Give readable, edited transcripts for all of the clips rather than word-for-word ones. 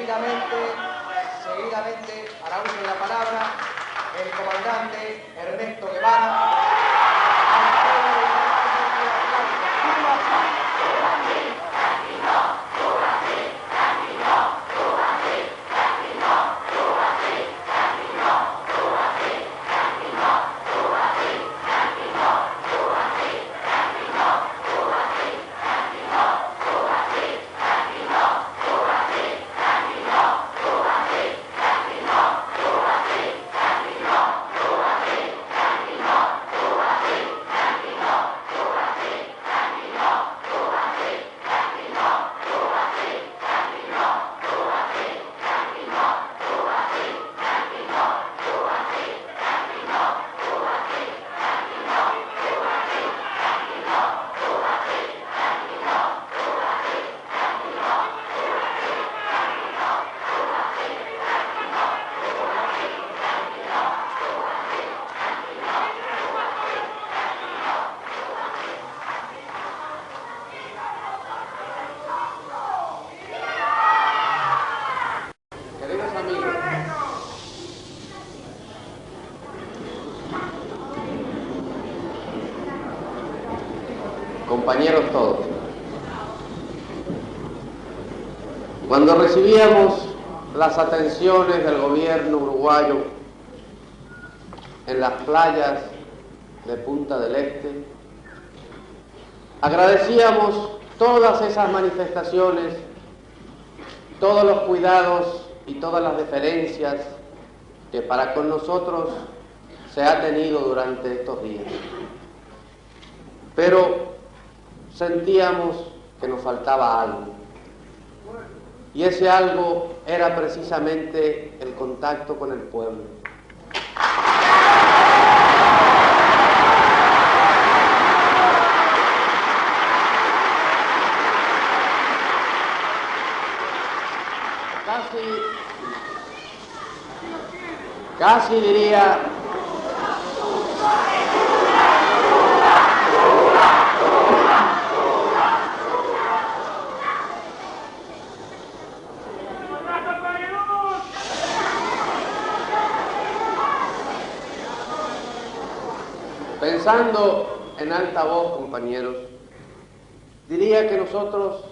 Seguidamente hará uso de la palabra el comandante Ernesto Guevara. Compañeros todos, cuando recibíamos las atenciones del gobierno uruguayo en las playas de Punta del Este, agradecíamos todas esas manifestaciones, todos los cuidados y todas las deferencias que para con nosotros se ha tenido durante estos días. Pero sentíamos que nos faltaba algo, y ese algo era precisamente el contacto con el pueblo. Casi diría pensando en alta voz, compañeros, diría que nosotros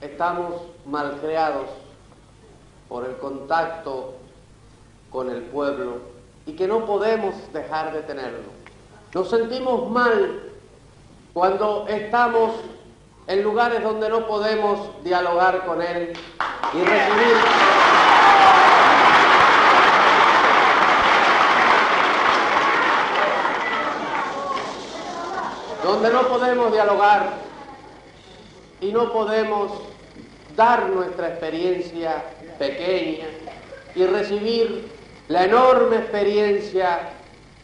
estamos malcriados por el contacto con el pueblo y que no podemos dejar de tenerlo. Nos sentimos mal cuando estamos en lugares donde no podemos dialogar con él y recibir donde no podemos dialogar y no podemos dar nuestra experiencia pequeña y recibir la enorme experiencia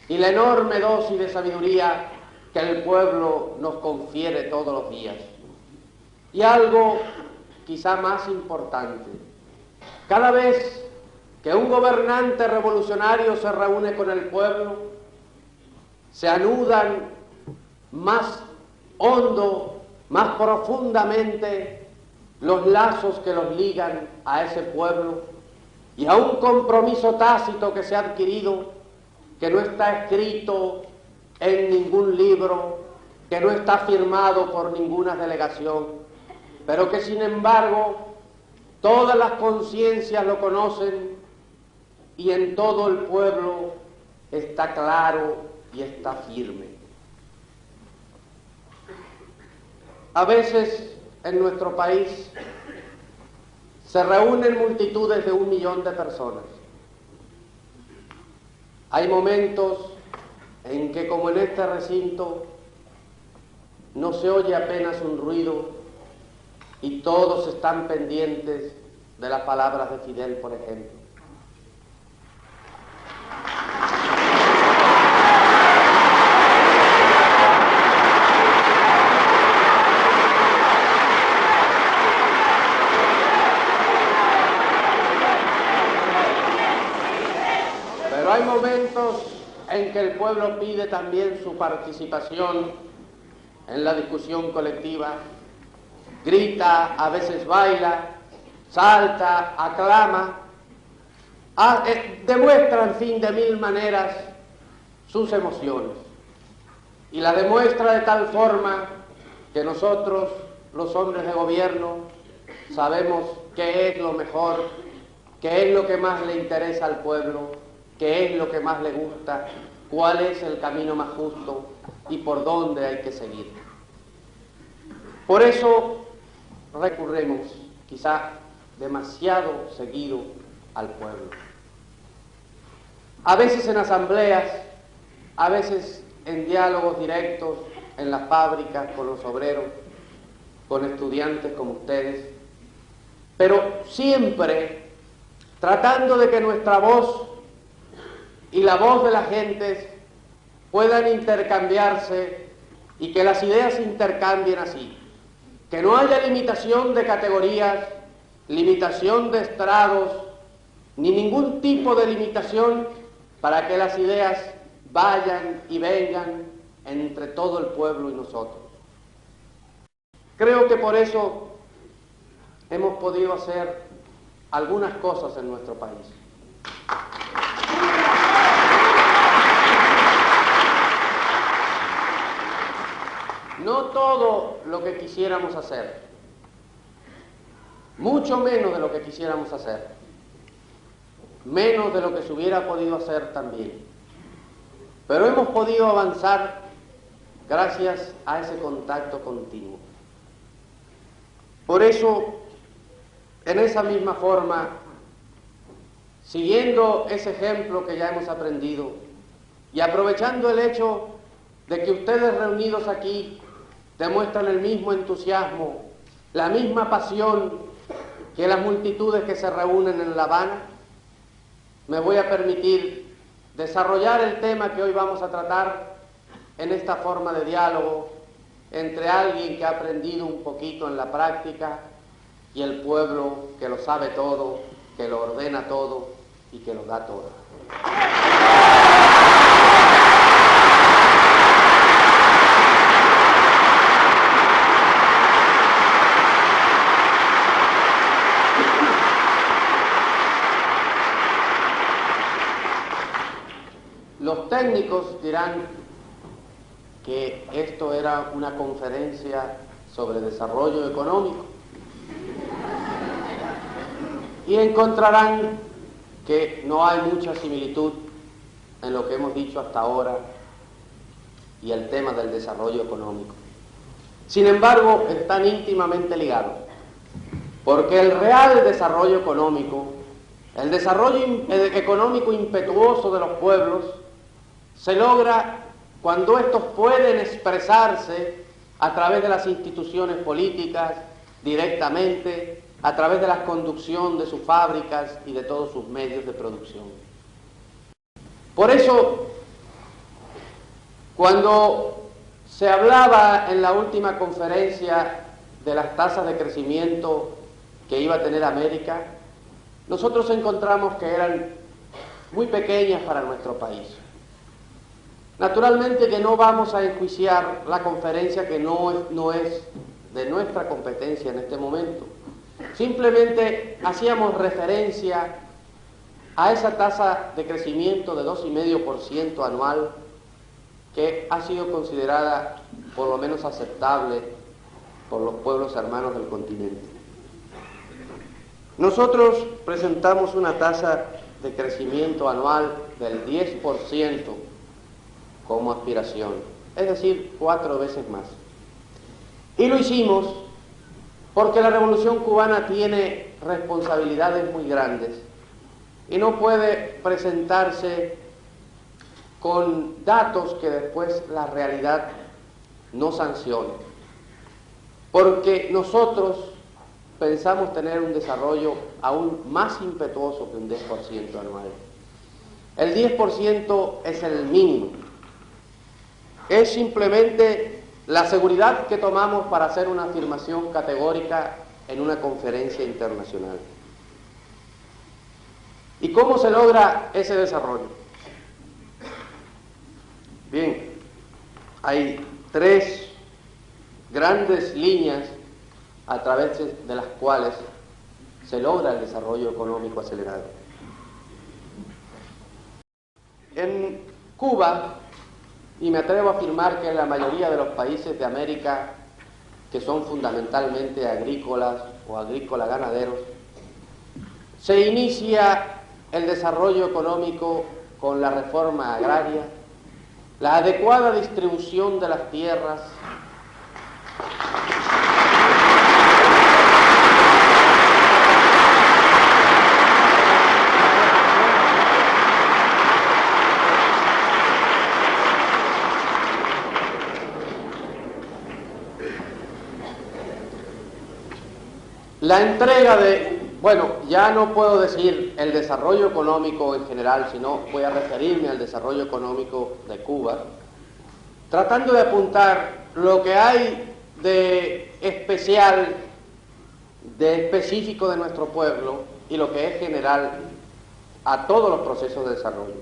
y la enorme dosis de sabiduría que el pueblo nos confiere todos los días. Y algo quizá más importante, cada vez que un gobernante revolucionario se reúne con el pueblo, se anudan más hondo, más profundamente los lazos que los ligan a ese pueblo y a un compromiso tácito que se ha adquirido, que no está escrito en ningún libro, que no está firmado por ninguna delegación, pero que sin embargo todas las conciencias lo conocen y en todo el pueblo está claro y está firme. A veces en nuestro país se reúnen multitudes de 1 millón de personas. Hay momentos en que, como en este recinto, no se oye apenas un ruido y todos están pendientes de las palabras de Fidel, por ejemplo. Hay momentos en que el pueblo pide también su participación en la discusión colectiva, grita, a veces baila, salta, aclama, demuestra, en fin, de mil maneras sus emociones. Y la demuestra de tal forma que nosotros, los hombres de gobierno, sabemos qué es lo mejor, qué es lo que más le interesa al pueblo, qué es lo que más le gusta, cuál es el camino más justo y por dónde hay que seguir. Por eso recurrimos, quizá demasiado seguido, al pueblo. A veces en asambleas, a veces en diálogos directos en las fábricas con los obreros, con estudiantes como ustedes, pero siempre tratando de que nuestra voz y la voz de las gentes puedan intercambiarse y que las ideas se intercambien así. Que no haya limitación de categorías, limitación de estrados, ni ningún tipo de limitación para que las ideas vayan y vengan entre todo el pueblo y nosotros. Creo que por eso hemos podido hacer algunas cosas en nuestro país. No todo lo que quisiéramos hacer, mucho menos de lo que quisiéramos hacer, menos de lo que se hubiera podido hacer también. Pero hemos podido avanzar gracias a ese contacto continuo. Por eso, en esa misma forma, siguiendo ese ejemplo que ya hemos aprendido y aprovechando el hecho de que ustedes reunidos aquí demuestran el mismo entusiasmo, la misma pasión que las multitudes que se reúnen en La Habana, me voy a permitir desarrollar el tema que hoy vamos a tratar en esta forma de diálogo entre alguien que ha aprendido un poquito en la práctica y el pueblo que lo sabe todo, que lo ordena todo y que lo da todo. Los técnicos dirán que esto era una conferencia sobre desarrollo económico y encontrarán que no hay mucha similitud en lo que hemos dicho hasta ahora y el tema del desarrollo económico. Sin embargo, están íntimamente ligados, porque el real desarrollo económico, el desarrollo económico impetuoso de los pueblos, se logra cuando estos pueden expresarse a través de las instituciones políticas, directamente, a través de la conducción de sus fábricas y de todos sus medios de producción. Por eso, cuando se hablaba en la última conferencia de las tasas de crecimiento que iba a tener América, nosotros encontramos que eran muy pequeñas para nuestro país. Naturalmente que no vamos a enjuiciar la conferencia que no es de nuestra competencia en este momento. Simplemente hacíamos referencia a esa tasa de crecimiento de 2,5% anual que ha sido considerada por lo menos aceptable por los pueblos hermanos del continente. Nosotros presentamos una tasa de crecimiento anual del 10% como aspiración, es decir, 4 veces más. Y lo hicimos porque la Revolución Cubana tiene responsabilidades muy grandes y no puede presentarse con datos que después la realidad no sancione. Porque nosotros pensamos tener un desarrollo aún más impetuoso que un 10% anual. El 10% es el mínimo. Es simplemente la seguridad que tomamos para hacer una afirmación categórica en una conferencia internacional. ¿Y cómo se logra ese desarrollo? Bien, hay 3 grandes líneas a través de las cuales se logra el desarrollo económico acelerado. En Cuba, y me atrevo a afirmar que en la mayoría de los países de América que son fundamentalmente agrícolas o agrícola-ganaderos, se inicia el desarrollo económico con la reforma agraria, la adecuada distribución de las tierras, la entrega de, bueno, ya no puedo decir el desarrollo económico en general, sino voy a referirme al desarrollo económico de Cuba, tratando de apuntar lo que hay de especial, de específico de nuestro pueblo y lo que es general a todos los procesos de desarrollo.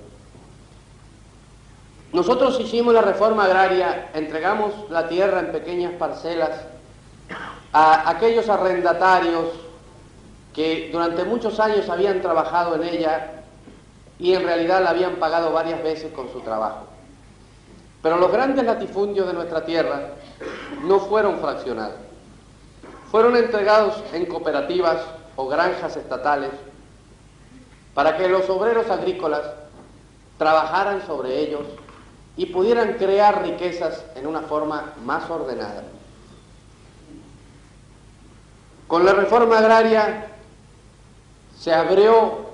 Nosotros hicimos la reforma agraria, entregamos la tierra en pequeñas parcelas a aquellos arrendatarios que durante muchos años habían trabajado en ella y en realidad la habían pagado varias veces con su trabajo. Pero los grandes latifundios de nuestra tierra no fueron fraccionados. Fueron entregados en cooperativas o granjas estatales para que los obreros agrícolas trabajaran sobre ellos y pudieran crear riquezas en una forma más ordenada. Con la reforma agraria se abrió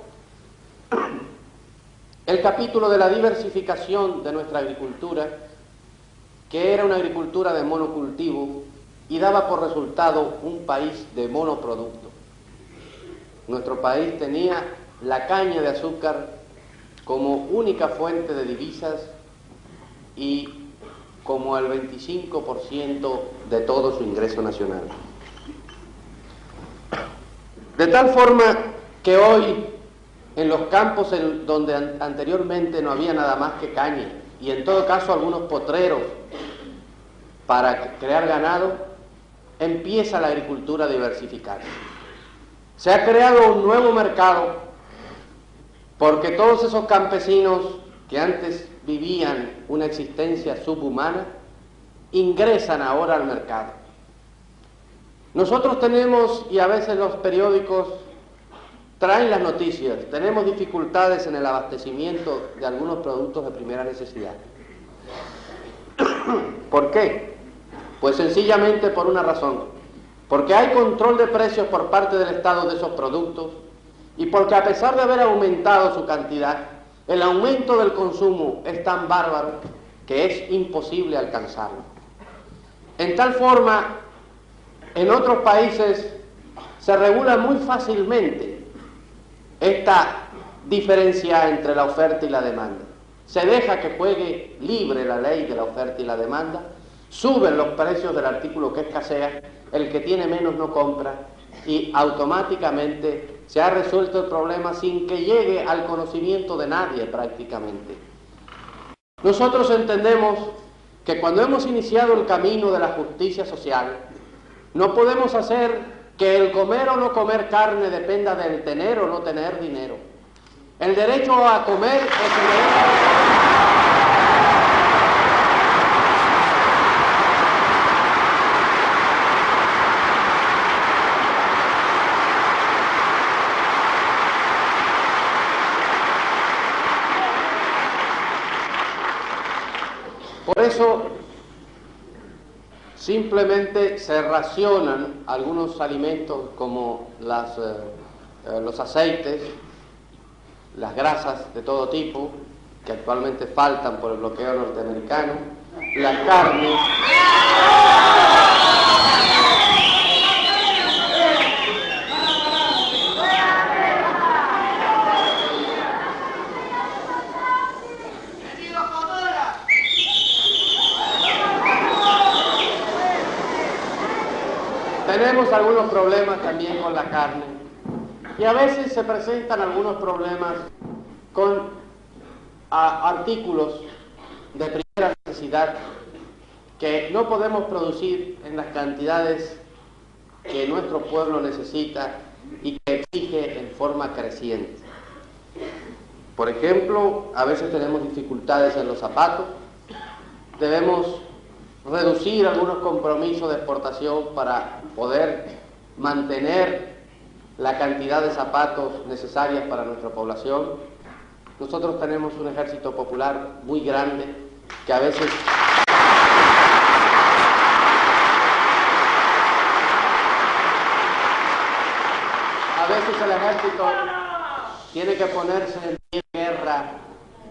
el capítulo de la diversificación de nuestra agricultura, que era una agricultura de monocultivo y daba por resultado un país de monoproducto. Nuestro país tenía la caña de azúcar como única fuente de divisas y como el 25% de todo su ingreso nacional. De tal forma que hoy, en los campos donde anteriormente no había nada más que caña, y en todo caso algunos potreros para crear ganado, empieza la agricultura a diversificarse. Se ha creado un nuevo mercado porque todos esos campesinos que antes vivían una existencia subhumana, ingresan ahora al mercado. Nosotros tenemos, y a veces los periódicos traen las noticias, tenemos dificultades en el abastecimiento de algunos productos de primera necesidad. ¿Por qué? Pues sencillamente por una razón, porque hay control de precios por parte del Estado de esos productos y porque a pesar de haber aumentado su cantidad, el aumento del consumo es tan bárbaro que es imposible alcanzarlo. En tal forma, en otros países se regula muy fácilmente esta diferencia entre la oferta y la demanda. Se deja que juegue libre la ley de la oferta y la demanda, suben los precios del artículo que escasea, el que tiene menos no compra y automáticamente se ha resuelto el problema sin que llegue al conocimiento de nadie prácticamente. Nosotros entendemos que cuando hemos iniciado el camino de la justicia social, no podemos hacer que el comer o no comer carne dependa del tener o no tener dinero. El derecho a comer es el derecho Por eso, simplemente se racionan algunos alimentos como los aceites, las grasas de todo tipo, que actualmente faltan por el bloqueo norteamericano, la carne. Tenemos algunos problemas también con la carne y a veces se presentan algunos problemas con artículos de primera necesidad que no podemos producir en las cantidades que nuestro pueblo necesita y que exige en forma creciente. Por ejemplo, a veces tenemos dificultades en los zapatos, debemos reducir algunos compromisos de exportación para poder mantener la cantidad de zapatos necesarias para nuestra población. Nosotros tenemos un ejército popular muy grande que a veces el ejército tiene que ponerse en pie de guerra,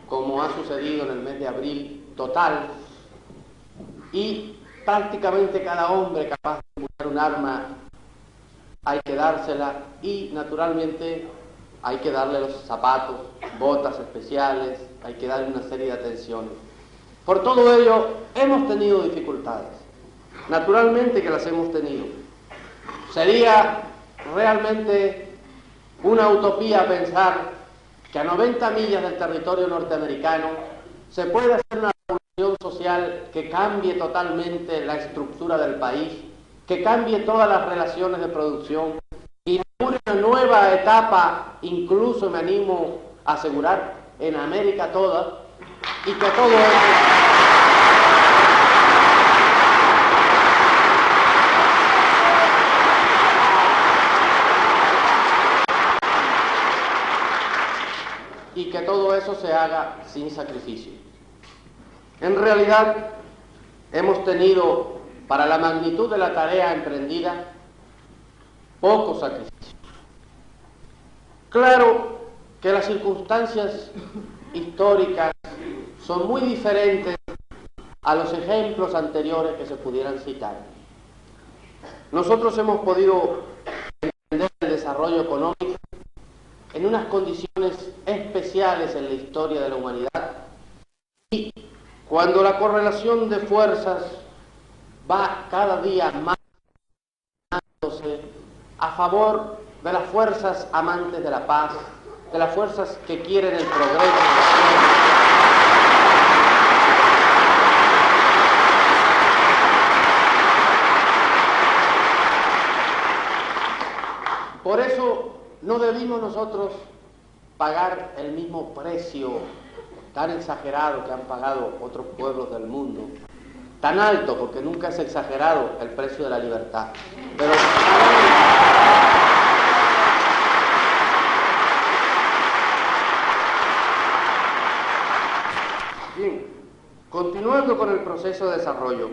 como ha sucedido en el mes de abril, total, y prácticamente cada hombre capaz de empuñar un arma hay que dársela, y naturalmente hay que darle los zapatos, botas especiales, hay que darle una serie de atenciones. Por todo ello hemos tenido dificultades, naturalmente que las hemos tenido. Sería realmente una utopía pensar que a 90 millas del territorio norteamericano se puede hacer una revolución social que cambie totalmente la estructura del país, que cambie todas las relaciones de producción, y inaugure una nueva etapa, incluso me animo a asegurar, en América toda, y que todo esto se haga sin sacrificio. En realidad, hemos tenido, para la magnitud de la tarea emprendida, poco sacrificio. Claro que las circunstancias históricas son muy diferentes a los ejemplos anteriores que se pudieran citar. Nosotros hemos podido entender el desarrollo económico en unas condiciones especiales en la historia de la humanidad, y cuando la correlación de fuerzas va cada día más a favor de las fuerzas amantes de la paz, de las fuerzas que quieren el progreso. Por eso no debimos nosotros pagar el mismo precio tan exagerado que han pagado otros pueblos del mundo, tan alto, porque nunca es exagerado el precio de la libertad, pero bien, continuando con el proceso de desarrollo,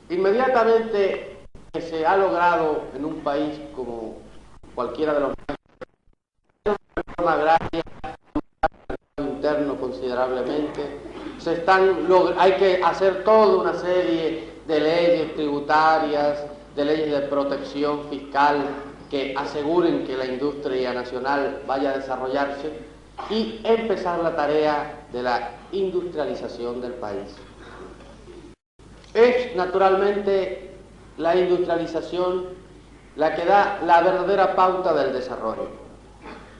inmediatamente que se ha logrado en un país como cualquiera de los agraria, interno considerablemente, hay que hacer toda una serie de leyes tributarias, de leyes de protección fiscal que aseguren que la industria nacional vaya a desarrollarse y empezar la tarea de la industrialización del país. Es naturalmente la industrialización la que da la verdadera pauta del desarrollo.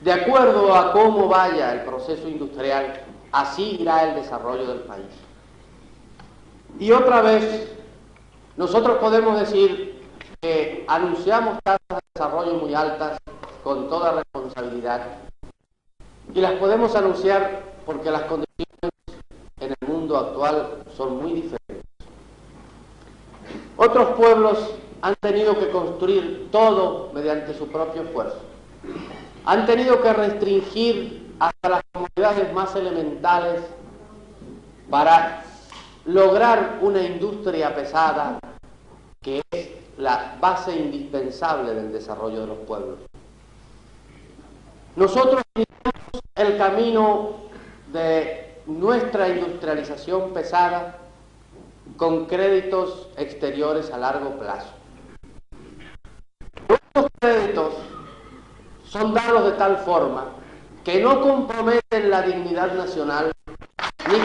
De acuerdo a cómo vaya el proceso industrial, así irá el desarrollo del país. Y otra vez, nosotros podemos decir que anunciamos tasas de desarrollo muy altas con toda responsabilidad, y las podemos anunciar porque las condiciones en el mundo actual son muy diferentes. Otros pueblos han tenido que construir todo mediante su propio esfuerzo. Han tenido que restringir hasta las comodidades más elementales para lograr una industria pesada que es la base indispensable del desarrollo de los pueblos. Nosotros iniciamos el camino de nuestra industrialización pesada con créditos exteriores a largo plazo. Estos créditos son dados de tal forma que no comprometen la dignidad nacional ni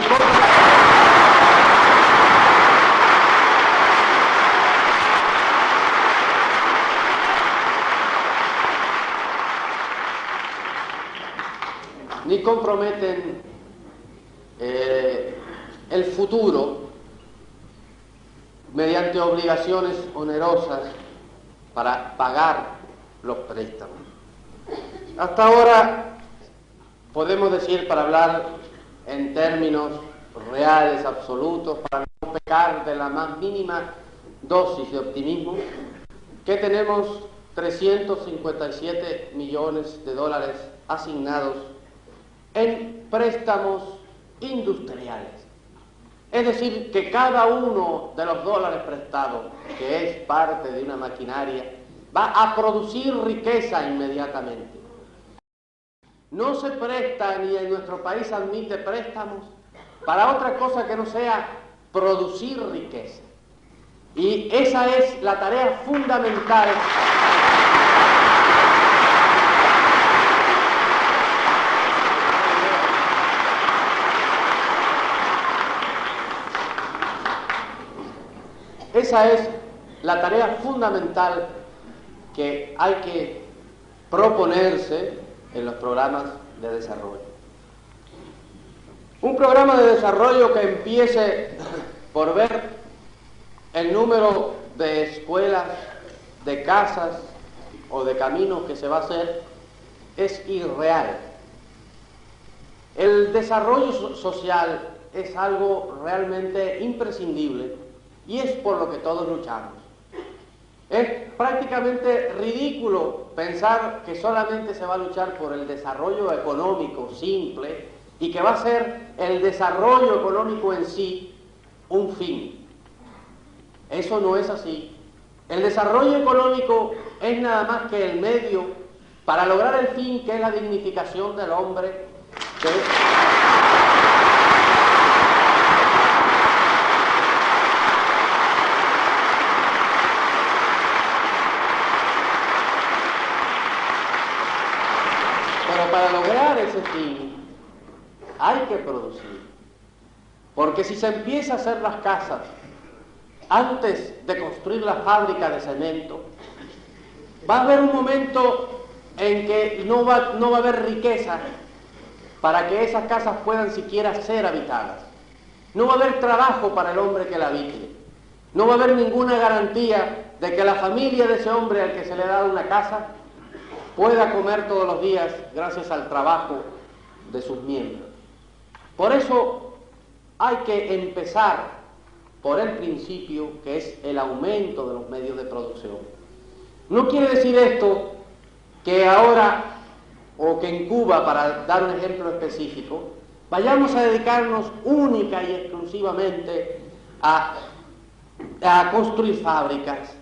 comprometen el futuro mediante obligaciones onerosas para pagar los préstamos. Hasta ahora podemos decir, para hablar en términos reales, absolutos, para no pecar de la más mínima dosis de optimismo, que tenemos 357 millones de dólares asignados en préstamos industriales. Es decir, que cada uno de los dólares prestados, que es parte de una maquinaria, va a producir riqueza inmediatamente. No se presta, ni en nuestro país admite préstamos para otra cosa que no sea producir riqueza. Y esa es la tarea fundamental que hay que proponerse en los programas de desarrollo. Un programa de desarrollo que empiece por ver el número de escuelas, de casas o de caminos que se va a hacer es irreal. El desarrollo social es algo realmente imprescindible y es por lo que todos luchamos. Es prácticamente ridículo pensar que solamente se va a luchar por el desarrollo económico simple y que va a ser el desarrollo económico en sí un fin. Eso no es así. El desarrollo económico es nada más que el medio para lograr el fin, que es la dignificación del hombre, pero para lograr ese fin hay que producir. Porque si se empieza a hacer las casas antes de construir la fábrica de cemento, va a haber un momento en que no va a haber riqueza para que esas casas puedan siquiera ser habitadas. No va a haber trabajo para el hombre que la habite. No va a haber ninguna garantía de que la familia de ese hombre al que se le ha dado una casa pueda comer todos los días gracias al trabajo de sus miembros. Por eso hay que empezar por el principio, que es el aumento de los medios de producción. No quiere decir esto que ahora, o que en Cuba, para dar un ejemplo específico, vayamos a dedicarnos única y exclusivamente a construir fábricas,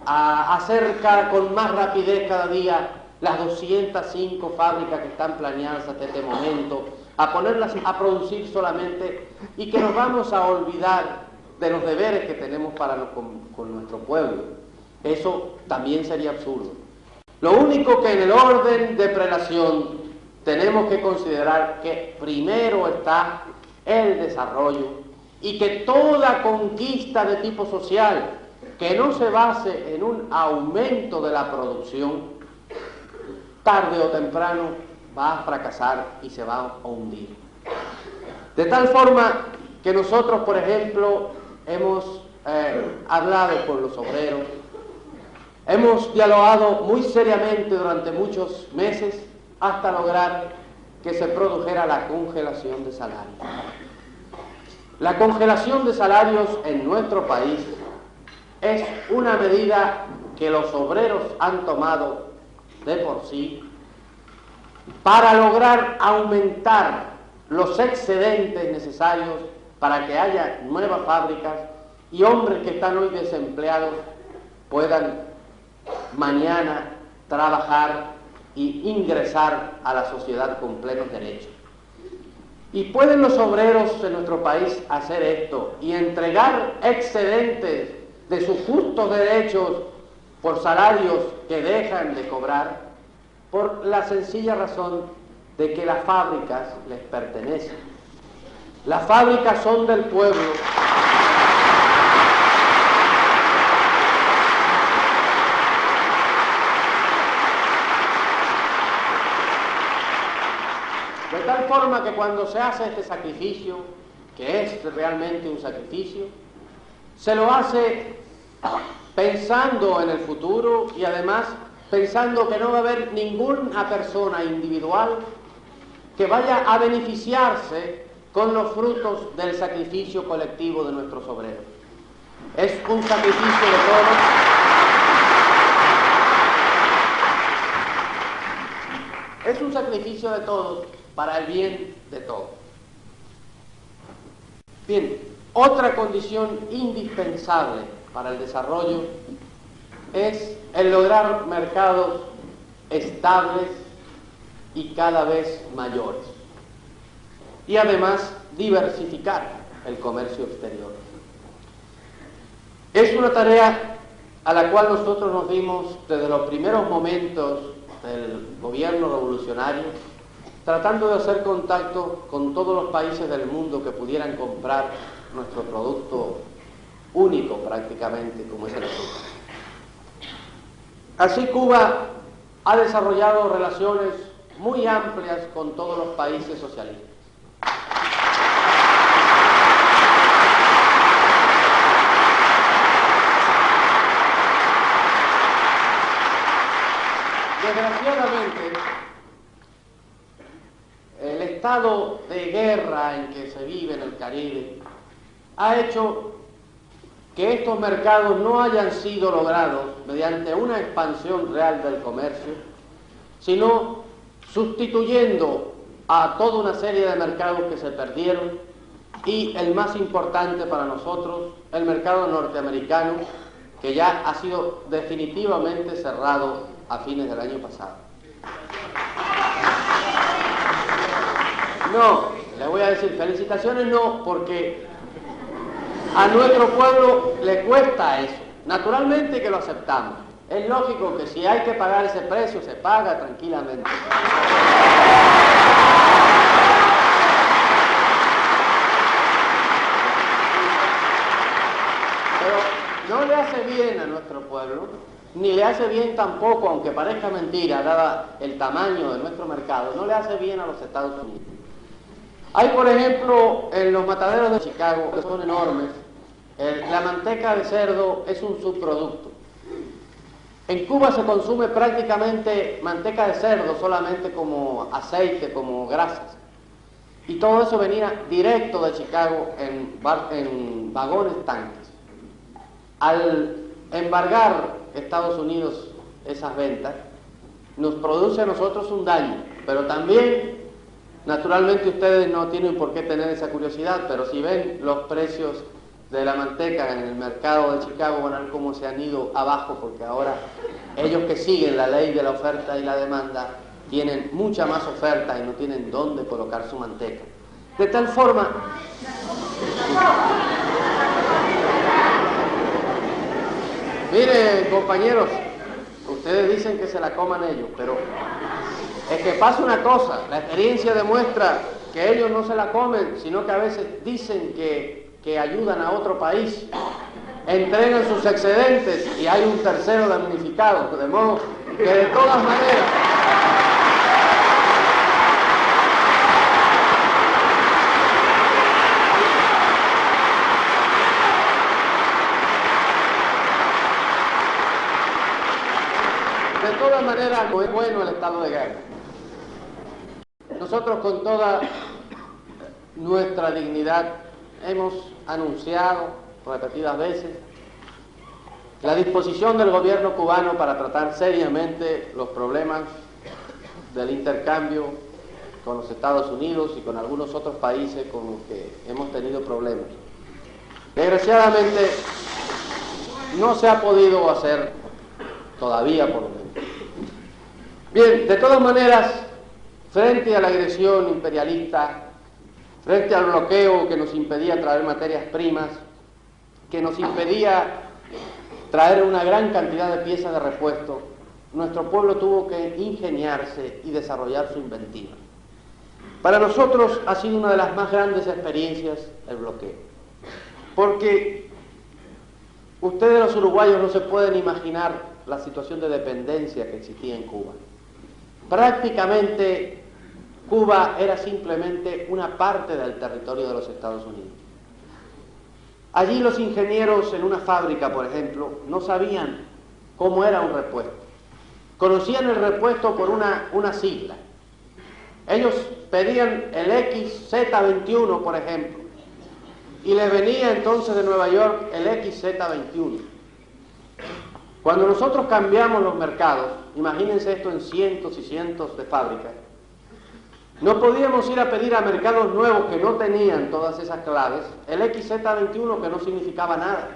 a hacer con más rapidez cada día las 205 fábricas que están planeadas hasta este momento, a ponerlas a producir solamente, y que nos vamos a olvidar de los deberes que tenemos con nuestro pueblo. Eso también sería absurdo. Lo único que en el orden de prelación tenemos que considerar que primero está el desarrollo, y que toda conquista de tipo social que no se base en un aumento de la producción, tarde o temprano va a fracasar y se va a hundir. De tal forma que nosotros, por ejemplo, hemos hablado con los obreros, hemos dialogado muy seriamente durante muchos meses hasta lograr que se produjera la congelación de salarios. La congelación de salarios en nuestro país es una medida que los obreros han tomado de por sí para lograr aumentar los excedentes necesarios para que haya nuevas fábricas y hombres que están hoy desempleados puedan mañana trabajar y ingresar a la sociedad con plenos derechos. ¿Y pueden los obreros de nuestro país hacer esto y entregar excedentes de sus justos derechos por salarios que dejan de cobrar? Por la sencilla razón de que las fábricas les pertenecen. Las fábricas son del pueblo. De tal forma que cuando se hace este sacrificio, que es realmente un sacrificio, se lo hace pensando en el futuro y además pensando que no va a haber ninguna persona individual que vaya a beneficiarse con los frutos del sacrificio colectivo de nuestros obreros. Es un sacrificio de todos. Es un sacrificio de todos para el bien de todos. Bien, otra condición indispensable para el desarrollo es el lograr mercados estables y cada vez mayores. Y además diversificar el comercio exterior. Es una tarea a la cual nosotros nos dimos desde los primeros momentos del gobierno revolucionario, tratando de hacer contacto con todos los países del mundo que pudieran comprar nuestro producto único prácticamente, como es el azúcar. Así Cuba ha desarrollado relaciones muy amplias con todos los países socialistas. Desgraciadamente, el estado de guerra en que se vive en el Caribe ha hecho que estos mercados no hayan sido logrados mediante una expansión real del comercio, sino sustituyendo a toda una serie de mercados que se perdieron y el más importante para nosotros, el mercado norteamericano, que ya ha sido definitivamente cerrado a fines del año pasado. No, le voy a decir felicitaciones no, porque a nuestro pueblo le cuesta eso. Naturalmente que lo aceptamos. Es lógico que si hay que pagar ese precio, se paga tranquilamente. Pero no le hace bien a nuestro pueblo, ni le hace bien tampoco, aunque parezca mentira, dada el tamaño de nuestro mercado, no le hace bien a los Estados Unidos. Hay, por ejemplo, en los mataderos de Chicago, que son enormes, la manteca de cerdo es un subproducto. En Cuba se consume prácticamente manteca de cerdo solamente como aceite, como grasas. Y todo eso venía directo de Chicago en vagones tanques. Al embargar Estados Unidos esas ventas, nos produce a nosotros un daño, pero también, naturalmente ustedes no tienen por qué tener esa curiosidad, pero si ven los precios de la manteca en el mercado de Chicago, van a ver cómo se han ido abajo, porque ahora ellos que siguen la ley de la oferta y la demanda tienen mucha más oferta y no tienen dónde colocar su manteca. De tal forma... Mire, compañeros, ustedes dicen que se la coman ellos, pero es que pasa una cosa, la experiencia demuestra que ellos no se la comen, sino que a veces dicen que ayudan a otro país, entregan sus excedentes y hay un tercero damnificado, de modo que de todas maneras... De todas maneras, no es bueno el estado de guerra. Nosotros con toda nuestra dignidad hemos anunciado repetidas veces la disposición del gobierno cubano para tratar seriamente los problemas del intercambio con los Estados Unidos y con algunos otros países con los que hemos tenido problemas. Desgraciadamente no se ha podido hacer todavía, por lo menos. Bien, de todas maneras, frente a la agresión imperialista, frente al bloqueo que nos impedía traer materias primas, que nos impedía traer una gran cantidad de piezas de repuesto, nuestro pueblo tuvo que ingeniarse y desarrollar su inventiva. Para nosotros ha sido una de las más grandes experiencias el bloqueo, porque ustedes los uruguayos no se pueden imaginar la situación de dependencia que existía en Cuba. Prácticamente Cuba era simplemente una parte del territorio de los Estados Unidos. Allí los ingenieros en una fábrica, por ejemplo, no sabían cómo era un repuesto, conocían el repuesto por una sigla. Ellos pedían el XZ21, por ejemplo, y les venía entonces de Nueva York el XZ21. Cuando nosotros cambiamos los mercados, imagínense esto en cientos y cientos de fábricas, no podíamos ir a pedir a mercados nuevos que no tenían todas esas claves el XZ21, que no significaba nada.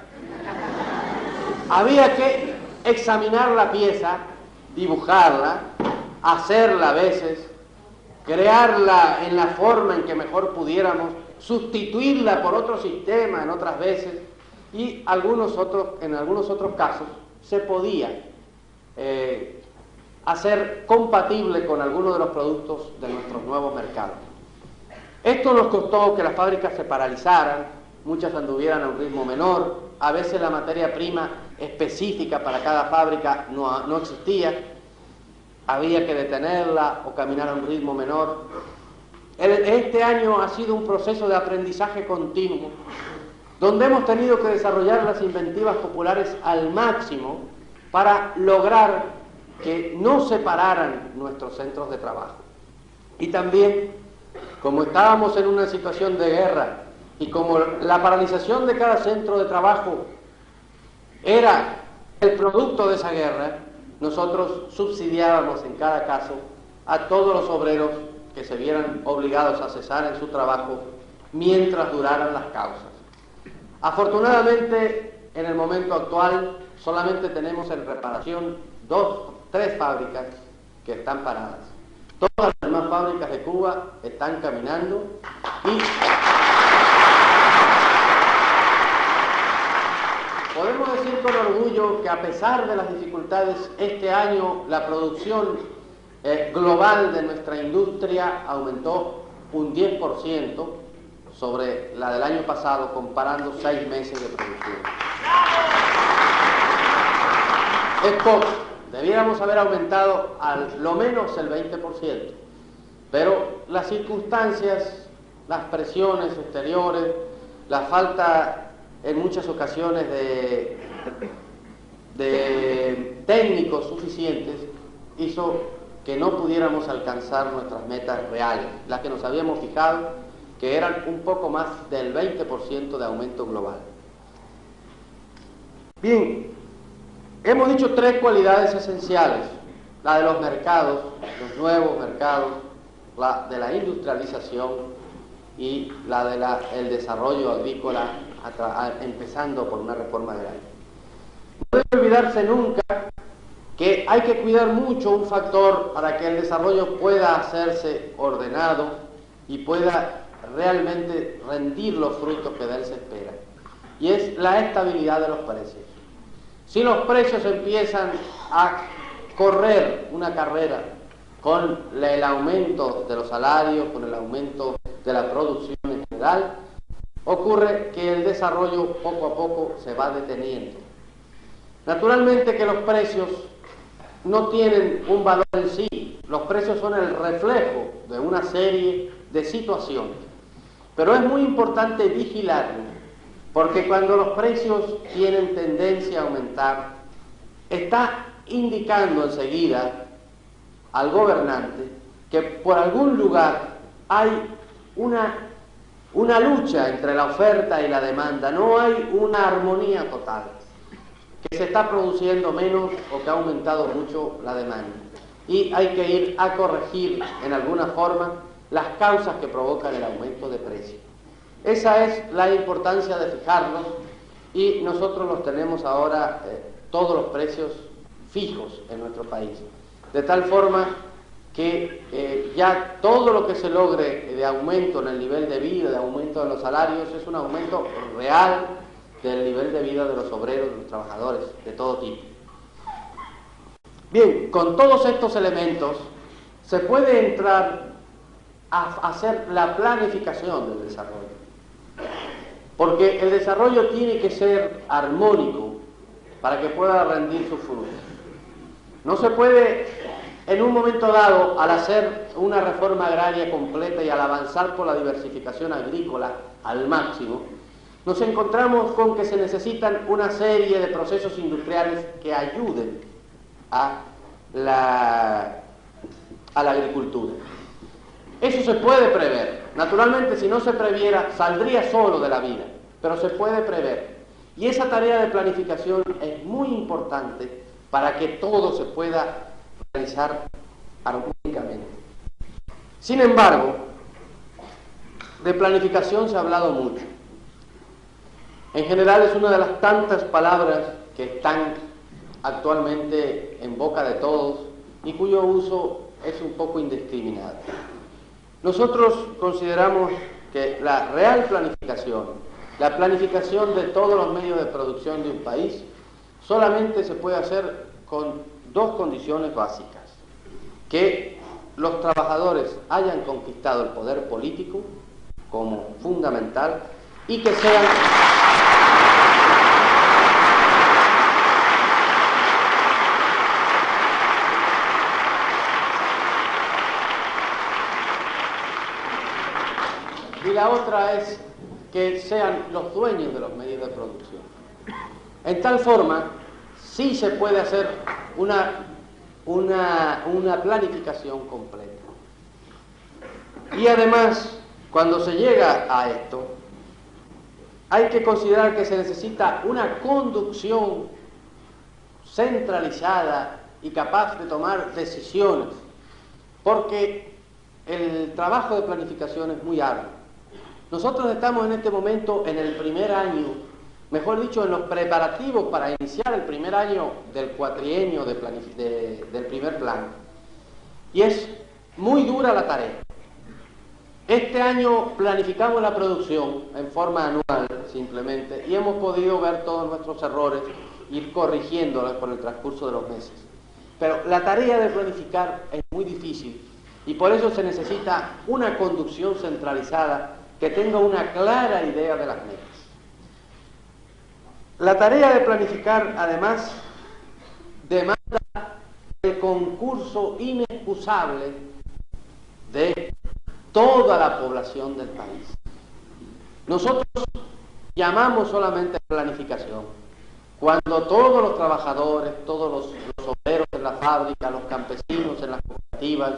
Había que examinar la pieza, dibujarla, hacerla a veces, crearla en la forma en que mejor pudiéramos, sustituirla por otro sistema en otras veces, y en algunos otros casos se podía hacer compatible con algunos de los productos de nuestros nuevos mercados. Esto nos costó que las fábricas se paralizaran, muchas anduvieran a un ritmo menor, a veces la materia prima específica para cada fábrica no existía, había que detenerla o caminar a un ritmo menor. Este año ha sido un proceso de aprendizaje continuo, donde hemos tenido que desarrollar las inventivas populares al máximo para lograr que no se pararan nuestros centros de trabajo. Y también, como estábamos en una situación de guerra y como la paralización de cada centro de trabajo era el producto de esa guerra, nosotros subsidiábamos en cada caso a todos los obreros que se vieran obligados a cesar en su trabajo mientras duraran las causas. Afortunadamente, en el momento actual, solamente tenemos en reparación 3 fábricas que están paradas. Todas las demás fábricas de Cuba están caminando y podemos decir con orgullo que, a pesar de las dificultades, este año la producción global de nuestra industria aumentó un 10% sobre la del año pasado, comparando 6 meses de producción. Es poco, debiéramos haber aumentado al lo menos el 20%, pero las circunstancias, las presiones exteriores, la falta en muchas ocasiones de técnicos suficientes hizo que no pudiéramos alcanzar nuestras metas reales, las que nos habíamos fijado, que eran un poco más del 20% de aumento global. Bien, hemos dicho 3 cualidades esenciales: la de los mercados, los nuevos mercados, la de la industrialización y la del desarrollo agrícola, empezando por una reforma agraria. No debe olvidarse nunca que hay que cuidar mucho un factor para que el desarrollo pueda hacerse ordenado y pueda realmente rendir los frutos que de él se esperan, y es la estabilidad de los precios. Si los precios empiezan a correr una carrera con el aumento de los salarios, con el aumento de la producción en general, ocurre que el desarrollo poco a poco se va deteniendo. Naturalmente que los precios no tienen un valor en sí, los precios son el reflejo de una serie de situaciones, pero es muy importante vigilarlo, porque cuando los precios tienen tendencia a aumentar, está indicando enseguida al gobernante que por algún lugar hay una lucha entre la oferta y la demanda, no hay una armonía total, que se está produciendo menos o que ha aumentado mucho la demanda, y hay que ir a corregir en alguna forma las causas que provocan el aumento de precios. Esa es la importancia de fijarlos, y nosotros los tenemos ahora todos los precios fijos en nuestro país, de tal forma que ya todo lo que se logre de aumento en el nivel de vida, de aumento de los salarios, es un aumento real del nivel de vida de los obreros, de los trabajadores, de todo tipo. Bien, con todos estos elementos se puede entrar a hacer la planificación del desarrollo, porque el desarrollo tiene que ser armónico para que pueda rendir sus frutos. No se puede, en un momento dado, al hacer una reforma agraria completa y al avanzar por la diversificación agrícola al máximo, nos encontramos con que se necesitan una serie de procesos industriales que ayuden a a la agricultura. Eso se puede prever. Naturalmente, si no se previera, saldría solo de la vida, pero se puede prever. Y esa tarea de planificación es muy importante para que todo se pueda realizar armónicamente. Sin embargo, de planificación se ha hablado mucho. En general es una de las tantas palabras que están actualmente en boca de todos y cuyo uso es un poco indiscriminado. Nosotros consideramos que la real planificación, la planificación de todos los medios de producción de un país, solamente se puede hacer con dos condiciones básicas: que los trabajadores hayan conquistado el poder político como fundamental y que sean y la otra es que sean los dueños de los medios de producción. En tal forma, sí se puede hacer una planificación completa. Y además, cuando se llega a esto, hay que considerar que se necesita una conducción centralizada y capaz de tomar decisiones, porque el trabajo de planificación es muy arduo. Nosotros estamos en este momento en el primer año, mejor dicho, en los preparativos para iniciar el primer año del cuatrienio del primer plan. Y es muy dura la tarea. Este año planificamos la producción en forma anual, simplemente, y hemos podido ver todos nuestros errores, ir corrigiéndolos por el transcurso de los meses. Pero la tarea de planificar es muy difícil y por eso se necesita una conducción centralizada que tenga una clara idea de las metas. La tarea de planificar, además, demanda el concurso inexcusable de toda la población del país. Nosotros llamamos solamente planificación cuando todos los trabajadores, todos los obreros en la fábrica, los campesinos en las cooperativas,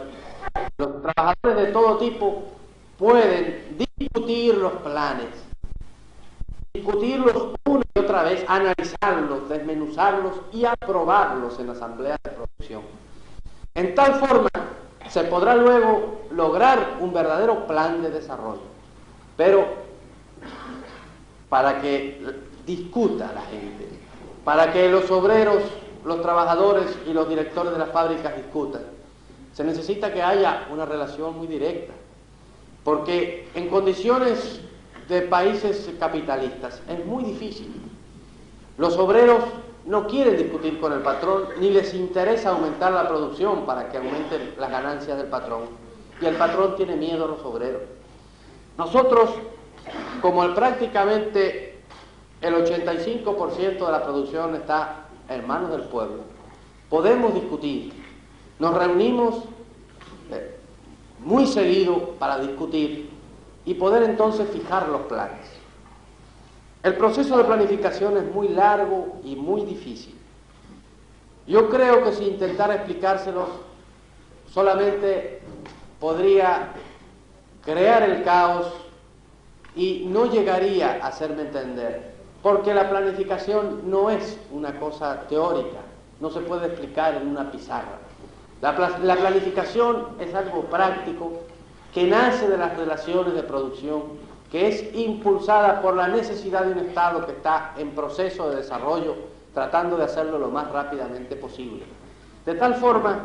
los trabajadores de todo tipo pueden discutir los planes, discutirlos una y otra vez, analizarlos, desmenuzarlos y aprobarlos en la asamblea de producción. En tal forma se podrá luego lograr un verdadero plan de desarrollo, pero para que discuta la gente, para que los obreros, los trabajadores y los directores de las fábricas discutan, se necesita que haya una relación muy directa, porque en condiciones de países capitalistas es muy difícil. Los obreros no quieren discutir con el patrón, ni les interesa aumentar la producción para que aumenten las ganancias del patrón, y el patrón tiene miedo a los obreros. Nosotros, como prácticamente el 85% de la producción está en manos del pueblo, podemos discutir. Nos reunimos muy seguido para discutir y poder entonces fijar los planes. El proceso de planificación es muy largo y muy difícil. Yo creo que si intentara explicárselos solamente podría crear el caos y no llegaría a hacerme entender, porque la planificación no es una cosa teórica, no se puede explicar en una pizarra. La planificación es algo práctico que nace de las relaciones de producción, que es impulsada por la necesidad de un Estado que está en proceso de desarrollo, tratando de hacerlo lo más rápidamente posible. De tal forma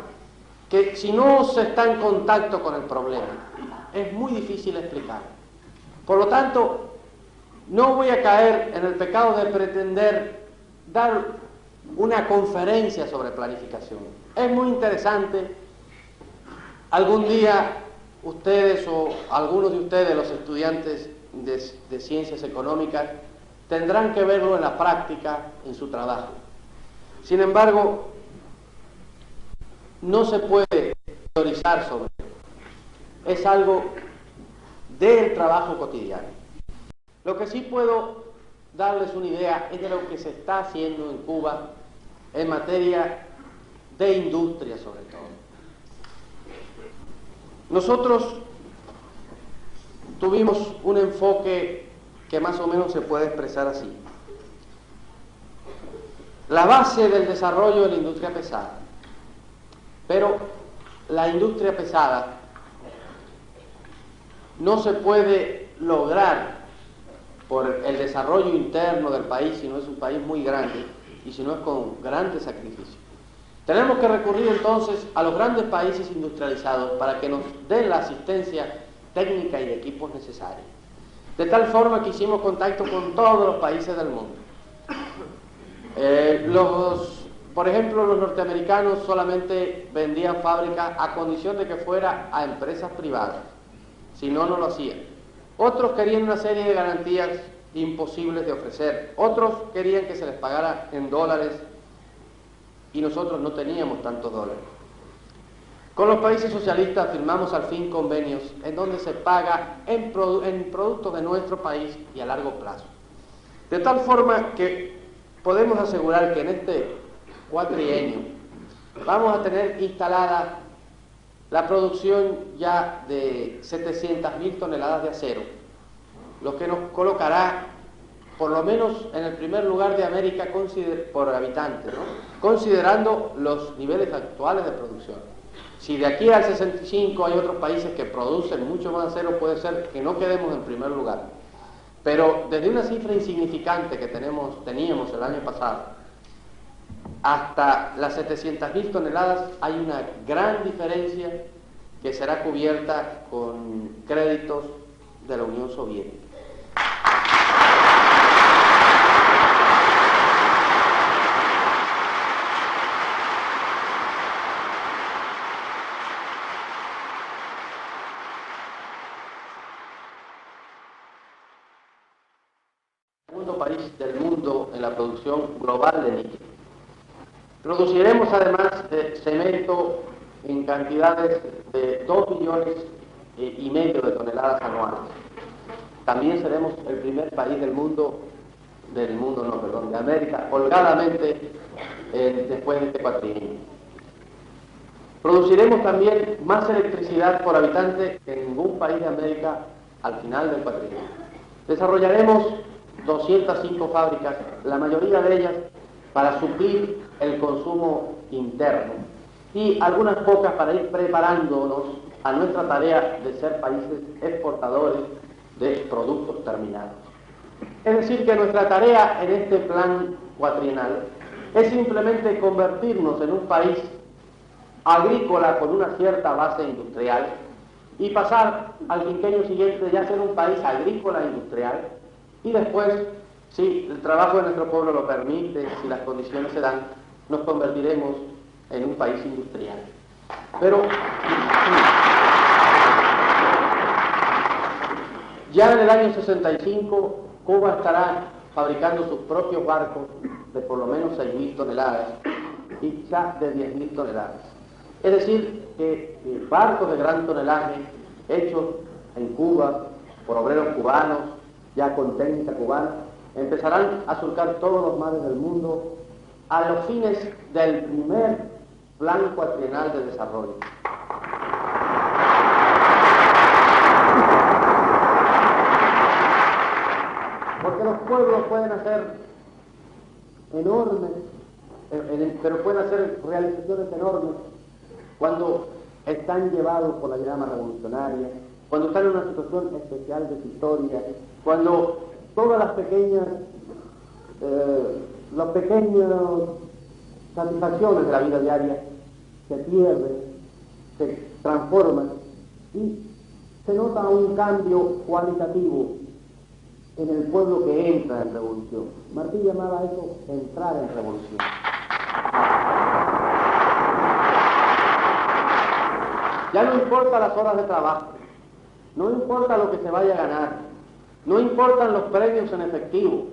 que si no se está en contacto con el problema, es muy difícil explicarlo. Por lo tanto, no voy a caer en el pecado de pretender dar una conferencia sobre planificación. Es muy interesante. Algún día ustedes o algunos de ustedes, los estudiantes de ciencias económicas, tendrán que verlo en la práctica, en su trabajo. Sin embargo, no se puede teorizar sobre ello. Es algo del trabajo cotidiano. Lo que sí puedo darles una idea es de lo que se está haciendo en Cuba en materia de industria sobre todo. Nosotros tuvimos un enfoque que más o menos se puede expresar así. La base del desarrollo de la industria pesada, pero la industria pesada no se puede lograr por el desarrollo interno del país si no es un país muy grande y si no es con grandes sacrificios. Tenemos que recurrir entonces a los grandes países industrializados para que nos den la asistencia técnica y de equipos necesarios. De tal forma que hicimos contacto con todos los países del mundo. Por ejemplo, los norteamericanos solamente vendían fábricas a condición de que fuera a empresas privadas, si no, no lo hacían. Otros querían una serie de garantías imposibles de ofrecer, otros querían que se les pagara en dólares y nosotros no teníamos tantos dólares. Con los países socialistas firmamos al fin convenios en donde se paga en productos de nuestro país y a largo plazo. De tal forma que podemos asegurar que en este cuatrienio vamos a tener instalada la producción ya de 700.000 toneladas de acero, lo que nos colocará por lo menos en el primer lugar de América por habitante, ¿no? Considerando los niveles actuales de producción. Si de aquí al 65 hay otros países que producen mucho más acero, puede ser que no quedemos en primer lugar. Pero desde una cifra insignificante que teníamos el año pasado, hasta las 700.000 toneladas hay una gran diferencia que será cubierta con créditos de la Unión Soviética. Segundo país del mundo en la producción global de níquel. Produciremos además de cemento en cantidades de 2,5 millones de toneladas anuales. También seremos el primer país de América, holgadamente después de este cuatrienio. Produciremos también más electricidad por habitante que ningún país de América al final del cuatrienio. Desarrollaremos 205 fábricas, la mayoría de ellas para suplir el consumo interno y algunas pocas para ir preparándonos a nuestra tarea de ser países exportadores de productos terminados. Es decir, que nuestra tarea en este plan cuatrienal es simplemente convertirnos en un país agrícola con una cierta base industrial y pasar al quinquenio siguiente ya ser un país agrícola e industrial y después, si el trabajo de nuestro pueblo lo permite, si las condiciones se dan, nos convertiremos en un país industrial. Pero ya en el año 65, Cuba estará fabricando sus propios barcos de por lo menos 6.000 toneladas y quizás de 10.000 toneladas. Es decir, que barcos de gran tonelaje hechos en Cuba por obreros cubanos, ya con técnica cubana, empezarán a surcar todos los mares del mundo a los fines del primer plan cuatrienal de desarrollo. Porque los pueblos pueden hacer enormes, pero pueden hacer realizaciones enormes cuando están llevados por la llama revolucionaria, cuando están en una situación especial de su historia, cuando todas las pequeñas satisfacciones de la vida diaria se pierden, se transforman y se nota un cambio cualitativo en el pueblo que entra en revolución. Martí llamaba a eso entrar en revolución. Ya no importa las horas de trabajo, no importa lo que se vaya a ganar, no importan los premios en efectivo,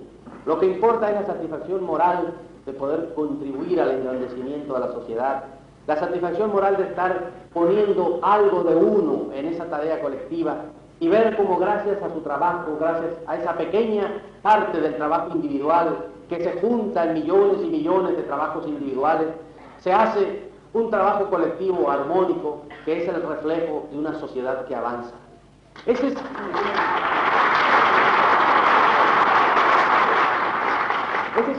lo que importa es la satisfacción moral de poder contribuir al engrandecimiento de la sociedad, la satisfacción moral de estar poniendo algo de uno en esa tarea colectiva y ver cómo gracias a su trabajo, gracias a esa pequeña parte del trabajo individual que se junta en millones y millones de trabajos individuales, se hace un trabajo colectivo armónico que es el reflejo de una sociedad que avanza. Ese es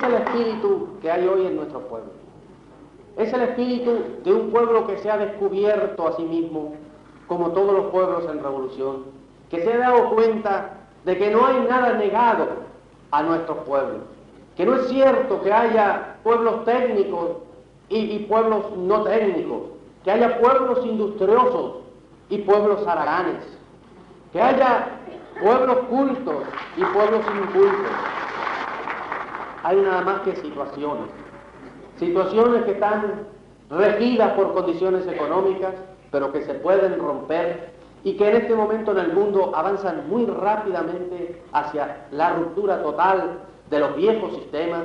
el espíritu que hay hoy en nuestro pueblo. Es el espíritu de un pueblo que se ha descubierto a sí mismo, como todos los pueblos en revolución, que se ha dado cuenta de que no hay nada negado a nuestros pueblos, que no es cierto que haya pueblos técnicos y pueblos no técnicos, que haya pueblos industriosos y pueblos haraganes, que haya pueblos cultos y pueblos incultos. Hay nada más que situaciones que están regidas por condiciones económicas, pero que se pueden romper y que en este momento en el mundo avanzan muy rápidamente hacia la ruptura total de los viejos sistemas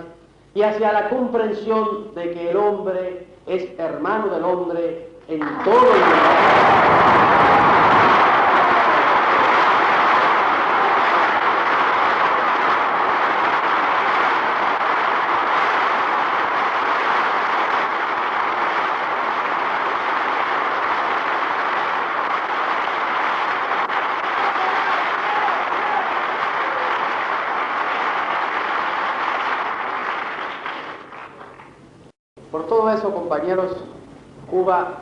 y hacia la comprensión de que el hombre es hermano del hombre en todo el mundo. Por todo eso, compañeros, Cuba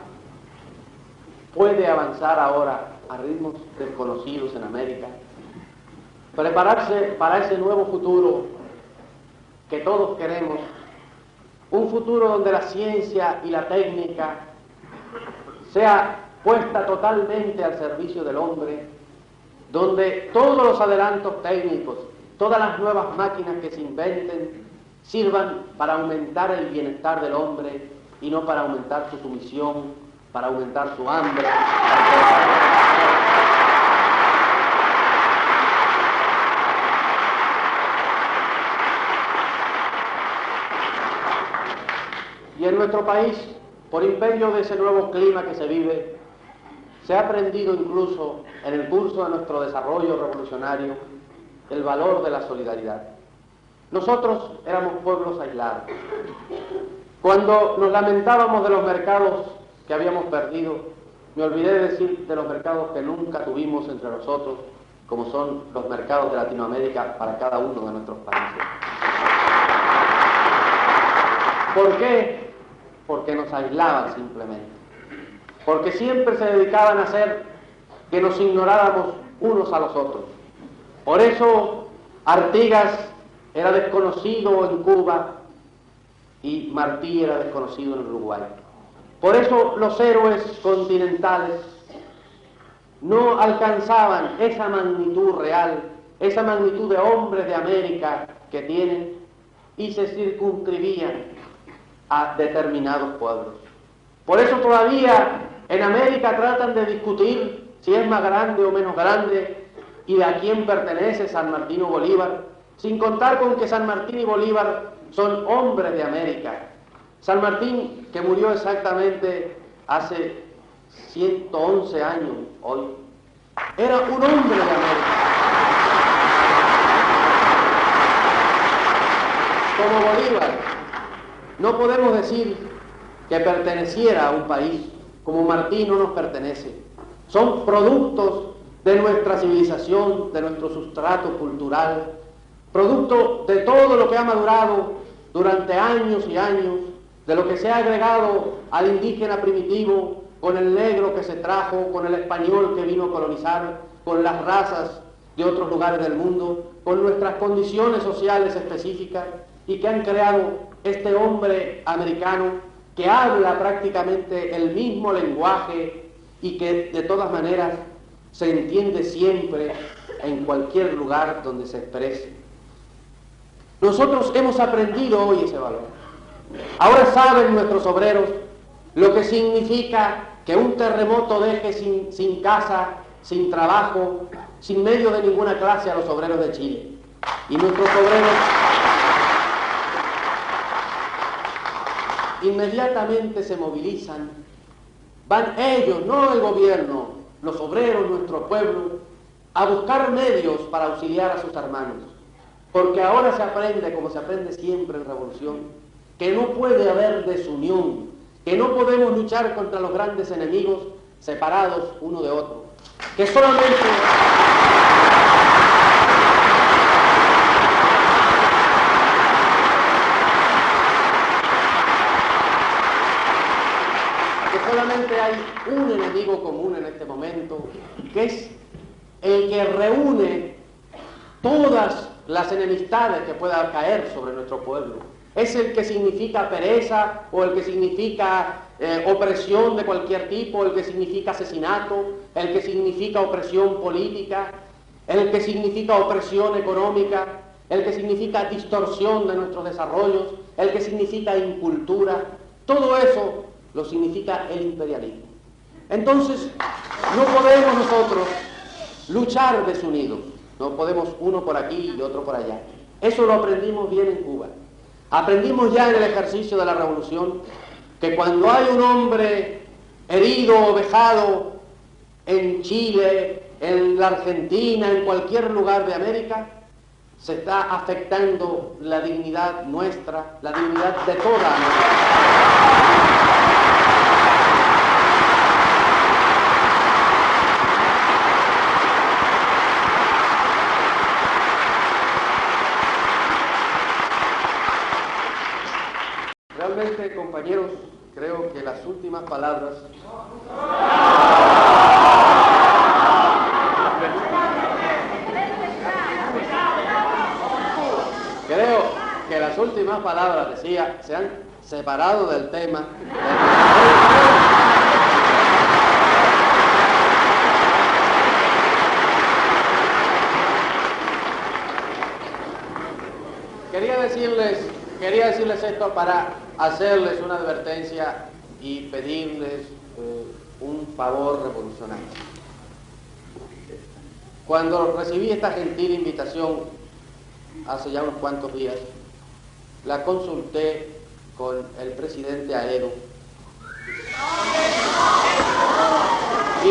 puede avanzar ahora a ritmos desconocidos en América, prepararse para ese nuevo futuro que todos queremos, un futuro donde la ciencia y la técnica sea puesta totalmente al servicio del hombre, donde todos los adelantos técnicos, todas las nuevas máquinas que se inventen, sirvan para aumentar el bienestar del hombre y no para aumentar su sumisión, para aumentar su hambre. Y en nuestro país, por imperio de ese nuevo clima que se vive, se ha aprendido incluso en el curso de nuestro desarrollo revolucionario el valor de la solidaridad. Nosotros éramos pueblos aislados. Cuando nos lamentábamos de los mercados que habíamos perdido, me olvidé de decir de los mercados que nunca tuvimos entre nosotros, como son los mercados de Latinoamérica para cada uno de nuestros países. ¿Por qué? Porque nos aislaban simplemente. Porque siempre se dedicaban a hacer que nos ignoráramos unos a los otros. Por eso Artigas era desconocido en Cuba y Martí era desconocido en Uruguay. Por eso los héroes continentales no alcanzaban esa magnitud real, esa magnitud de hombres de América que tienen y se circunscribían a determinados pueblos. Por eso todavía en América tratan de discutir si es más grande o menos grande y de a quién pertenece San Martín o Bolívar, sin contar con que San Martín y Bolívar son hombres de América. San Martín, que murió exactamente hace 111 años hoy, era un hombre de América. Como Bolívar, no podemos decir que perteneciera a un país, como Martín no nos pertenece. Son productos de nuestra civilización, de nuestro sustrato cultural, producto de todo lo que ha madurado durante años y años, de lo que se ha agregado al indígena primitivo, con el negro que se trajo, con el español que vino a colonizar, con las razas de otros lugares del mundo, con nuestras condiciones sociales específicas y que han creado este hombre americano que habla prácticamente el mismo lenguaje y que de todas maneras se entiende siempre en cualquier lugar donde se exprese. Nosotros hemos aprendido hoy ese valor. Ahora saben nuestros obreros lo que significa que un terremoto deje sin casa, sin trabajo, sin medio de ninguna clase a los obreros de Chile. Y nuestros obreros inmediatamente se movilizan, van ellos, no el gobierno, los obreros, nuestro pueblo, a buscar medios para auxiliar a sus hermanos. Porque ahora se aprende, como se aprende siempre en revolución, que no puede haber desunión que no podemos luchar contra los grandes enemigos separados uno de otro, que solamente hay un enemigo común en este momento, que es el que reúne todas las enemistades que puedan caer sobre nuestro pueblo. Es el que significa pereza, o el que significa opresión de cualquier tipo, el que significa asesinato, el que significa opresión política, el que significa opresión económica, el que significa distorsión de nuestros desarrollos, el que significa incultura. Todo eso lo significa el imperialismo. Entonces, no podemos nosotros luchar desunidos, no podemos uno por aquí y otro por allá. Eso lo aprendimos bien en Cuba. Aprendimos ya en el ejercicio de la revolución que cuando hay un hombre herido o vejado en Chile, en la Argentina, en cualquier lugar de América, se está afectando la dignidad nuestra, la dignidad de toda América. Realmente, compañeros, creo que las últimas palabras decía, se han separado del tema. Quería decirles esto para hacerles una advertencia y pedirles un favor revolucionario. Cuando recibí esta gentil invitación hace ya unos cuantos días, la consulté con el presidente Aedo y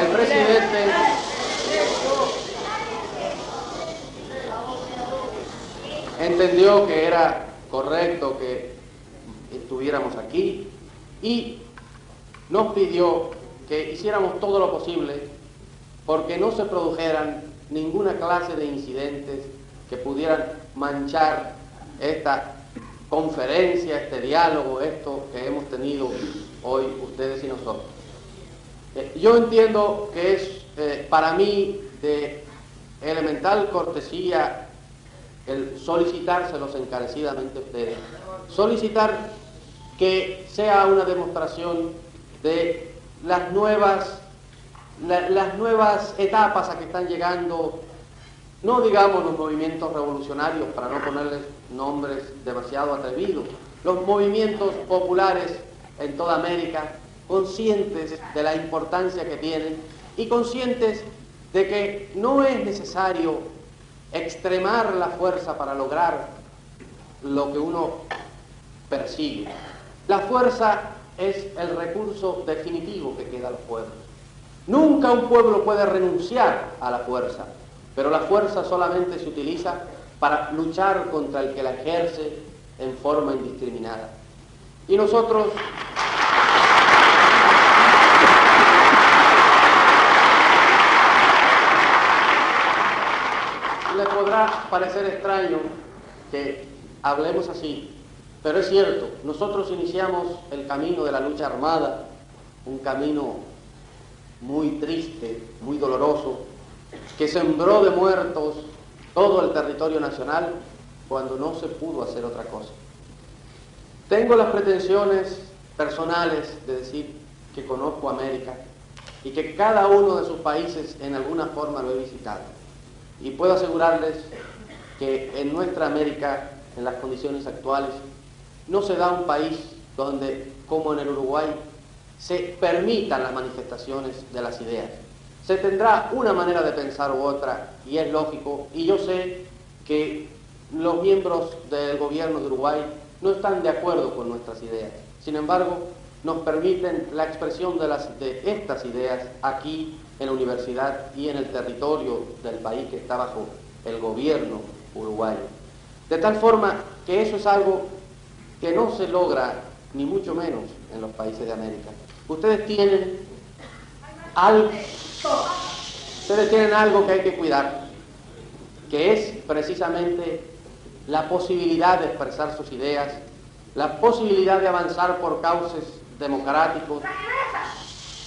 el presidente entendió que era correcto que estuviéramos aquí y nos pidió que hiciéramos todo lo posible porque no se produjeran ninguna clase de incidentes que pudieran manchar esta conferencia, este diálogo, esto que hemos tenido hoy ustedes y nosotros. Yo entiendo que es para mí de elemental cortesía el solicitárselos encarecidamente a ustedes, solicitar que sea una demostración de las nuevas etapas a que están llegando, no digamos los movimientos revolucionarios, para no ponerles nombres demasiado atrevidos, los movimientos populares en toda América, conscientes de la importancia que tienen y conscientes de que no es necesario extremar la fuerza para lograr lo que uno persigue. La fuerza es el recurso definitivo que queda a los pueblos. Nunca un pueblo puede renunciar a la fuerza, pero la fuerza solamente se utiliza para luchar contra el que la ejerce en forma indiscriminada. Y nosotros les podrá parecer extraño que hablemos así, pero es cierto, nosotros iniciamos el camino de la lucha armada, un camino muy triste, muy doloroso, que sembró de muertos todo el territorio nacional cuando no se pudo hacer otra cosa. Tengo las pretensiones personales de decir que conozco América y que cada uno de sus países en alguna forma lo he visitado. Y puedo asegurarles que en nuestra América, en las condiciones actuales, no se da un país donde, como en el Uruguay, se permitan las manifestaciones de las ideas. Se tendrá una manera de pensar u otra, y es lógico, y yo sé que los miembros del gobierno de Uruguay no están de acuerdo con nuestras ideas. Sin embargo, nos permiten la expresión de estas ideas aquí en la universidad y en el territorio del país que está bajo el gobierno uruguayo. De tal forma que eso es algo que no se logra, ni mucho menos en los países de América. Ustedes tienen algo que hay que cuidar, que es precisamente la posibilidad de expresar sus ideas, la posibilidad de avanzar por cauces democráticos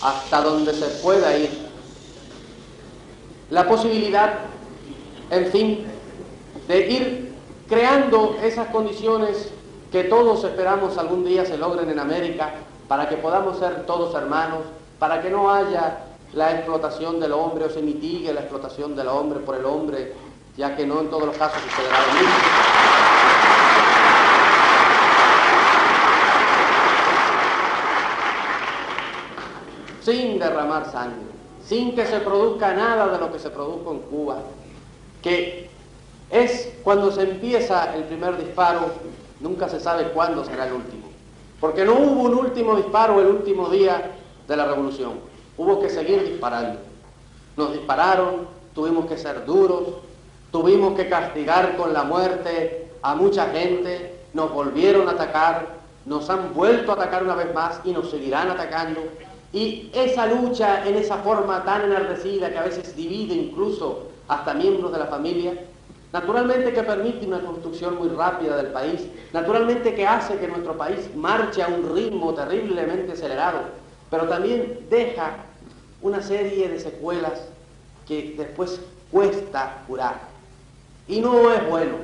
hasta donde se pueda ir, la posibilidad, en fin, de ir creando esas condiciones que todos esperamos algún día se logren en América, para que podamos ser todos hermanos, para que no haya la explotación del hombre o se mitigue la explotación del hombre por el hombre, ya que no en todos los casos sucederá lo mismo. Sin derramar sangre, sin que se produzca nada de lo que se produjo en Cuba, que es cuando se empieza el primer disparo, nunca se sabe cuándo será el último, porque no hubo un último disparo el último día de la revolución, hubo que seguir disparando. Nos dispararon, tuvimos que ser duros, tuvimos que castigar con la muerte a mucha gente, nos volvieron a atacar, nos han vuelto a atacar una vez más y nos seguirán atacando. Y esa lucha en esa forma tan enardecida que a veces divide incluso hasta miembros de la familia, naturalmente que permite una construcción muy rápida del país, naturalmente que hace que nuestro país marche a un ritmo terriblemente acelerado, pero también deja una serie de secuelas que después cuesta curar. Y no es bueno,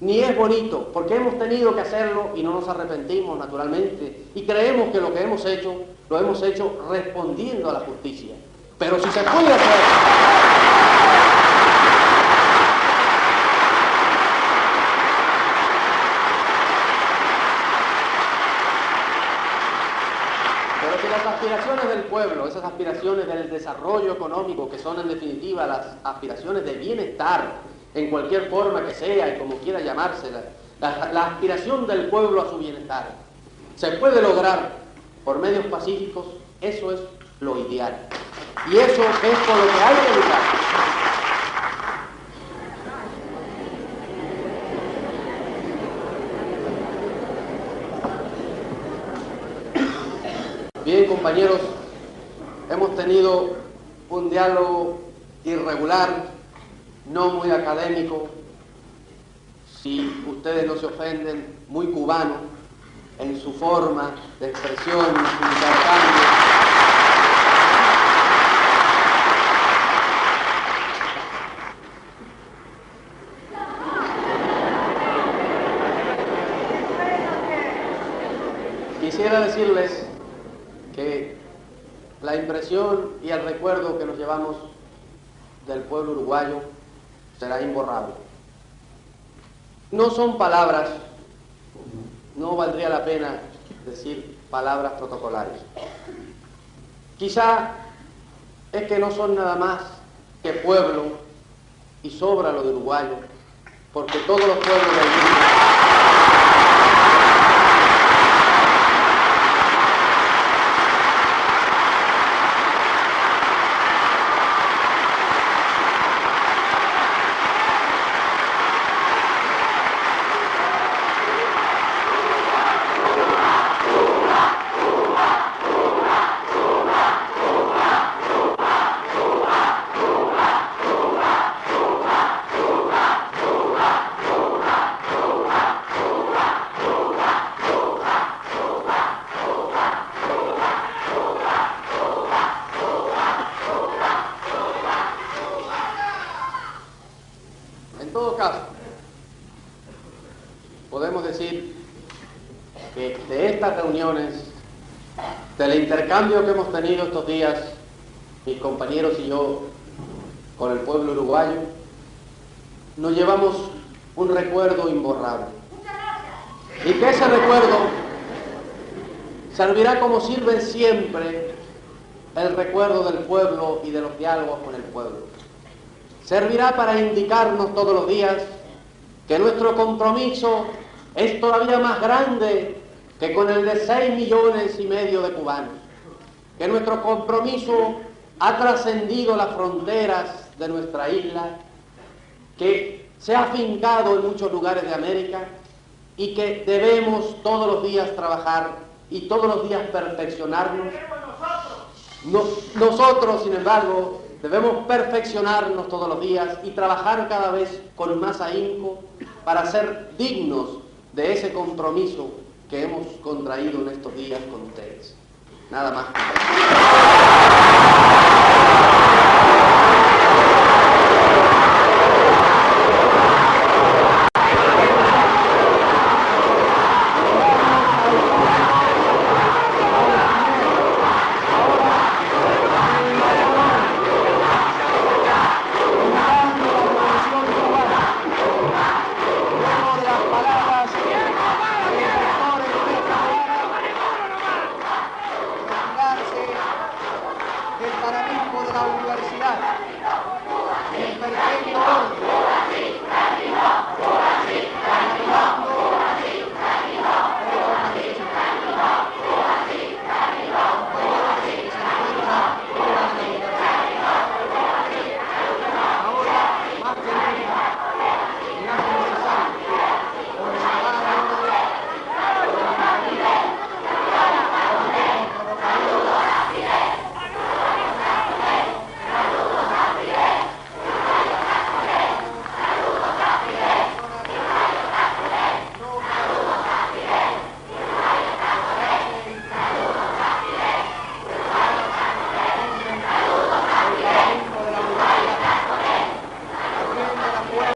ni es bonito, porque hemos tenido que hacerlo y no nos arrepentimos naturalmente, y creemos que lo que hemos hecho, lo hemos hecho respondiendo a la justicia. Pero si se puede hacer, pero si las aspiraciones del pueblo, esas aspiraciones del desarrollo económico, que son en definitiva las aspiraciones de bienestar, en cualquier forma que sea y como quiera llamársela, la aspiración del pueblo a su bienestar, se puede lograr por medios pacíficos, eso es lo ideal. Y eso es por lo que hay que luchar. Bien, compañeros, hemos tenido un diálogo irregular, no muy académico, si ustedes no se ofenden, muy cubano en su forma de expresión, en su intercambio. Quisiera decirles que la impresión y el recuerdo que nos llevamos del pueblo uruguayo será imborrable. No son palabras, no valdría la pena decir palabras protocolares. Quizá es que no son nada más que pueblo y sobra lo de uruguayo, porque todos los pueblos del mundo podemos decir que de estas reuniones, del intercambio que hemos tenido estos días, mis compañeros y yo, con el pueblo uruguayo, nos llevamos un recuerdo imborrable. Y que ese recuerdo servirá como sirve siempre el recuerdo del pueblo y de los diálogos con el pueblo. Servirá para indicarnos todos los días que nuestro compromiso es todavía más grande que con el de 6,5 millones de cubanos, que nuestro compromiso ha trascendido las fronteras de nuestra isla, que se ha afincado en muchos lugares de América y que debemos todos los días trabajar y todos los días perfeccionarnos. Nosotros, sin embargo, debemos perfeccionarnos todos los días y trabajar cada vez con más ahínco para ser dignos de ese compromiso que hemos contraído en estos días con ustedes. Nada más. El paradigma de la universidad.